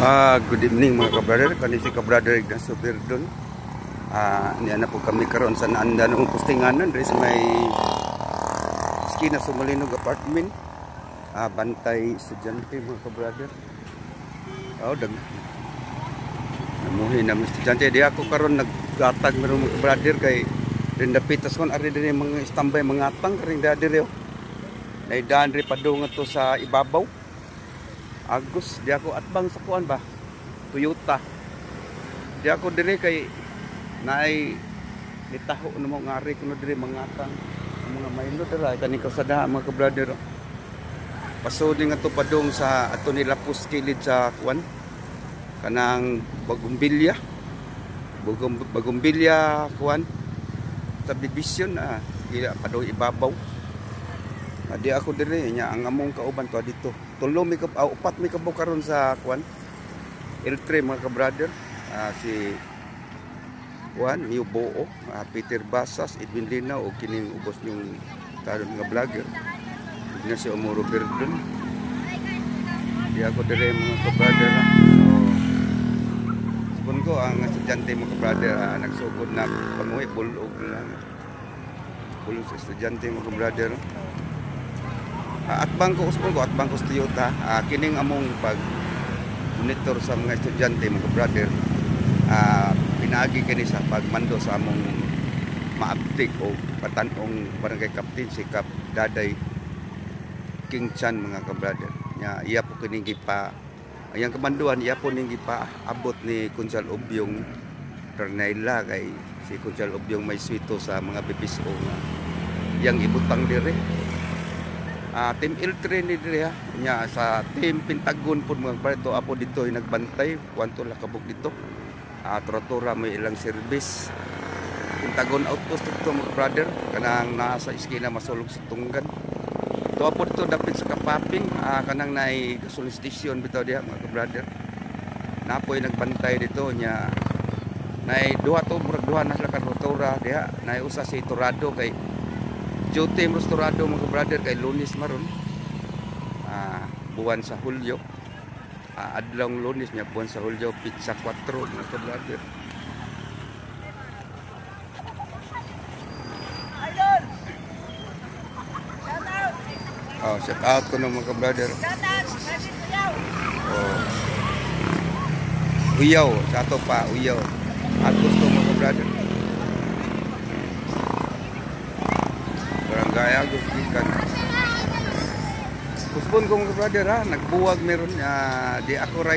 Good evening mga kabrader. Kani si kabrader Ignacio Verdon. Niya na po kami karon sa naanda ng postinganan diri sa may skina sa Malinog apartment. Bantay estudyante mga kabrader. Namuhi na mga estudyante. Di ako karon naggatag meron mga kabrader kay rin dapitas kon ari diri mga standby mga atang ring diri. Naidaan ri padung to sa ibabaw. Agus, di ako atbang sa kuan ba? Toyota. Di ako dire kay naay nitaho na mo ngari kuno dire mangatang mga maylo dira kani kasada mga ka-brother. Pasod nga to padong sa ato nila puskilid sa kuan kanang bagumbilya. Bagumbilya kuan subdivision ila padong ibabaw. Di ako dire nya ang among kauban to dito. Upat mi kabaw karon sa kuan. L3 mga ka-brother. Si Juan Niuboo, Peter Basas, Edwin Lina o kining ubos yung karon nga vlogger. Ignacio Verdon. Di ako dire mga ka-brother. Sabon ko ang estudyante mga ka-brother nagsugod na panguwi bulog lang. Bulog sa estudyante mga ka-brother. Atbang ko Toyota kining among pag monitor sa mga estudyante mga brother pinaagi kini sa pagmando sa among maabtik o patanong barangay captain si Kap Daday King Chan mga ka-brother nya iya po kining gipa ayang kamanduan iya po ning gipa abot ni Kunsal Obyong Ternayla kay si Kunsal Obyong may swito sa mga BPSO nga yang ibutang dire. Team L3 ni diri nya sa team Pentagon pud mga brado apo dito nagbantay kwanto la kabog dito. Trotura may ilang service. Pentagon outpost dito mga brother kanang nasa iskina masulog sa tunggan. To apo dito dapit sa kapaping kanang naay gasoline station bitaw diha mga brother. Napoy nagbantay dito nya naay duha na sila ka trotura diha naay usa si Torado kay Duty Restaurado mga brother kay Lunes maron buwan sa Hulyo adlong Lunes niya buwan sa Hulyo pizza 4 mga brother. Shout out ko ng mga brother. Uyaw sa ato pa uyaw at gusto mga brother. Barangay Agos Gikan. Kuspon ko mga brother nagbuwag meron di ako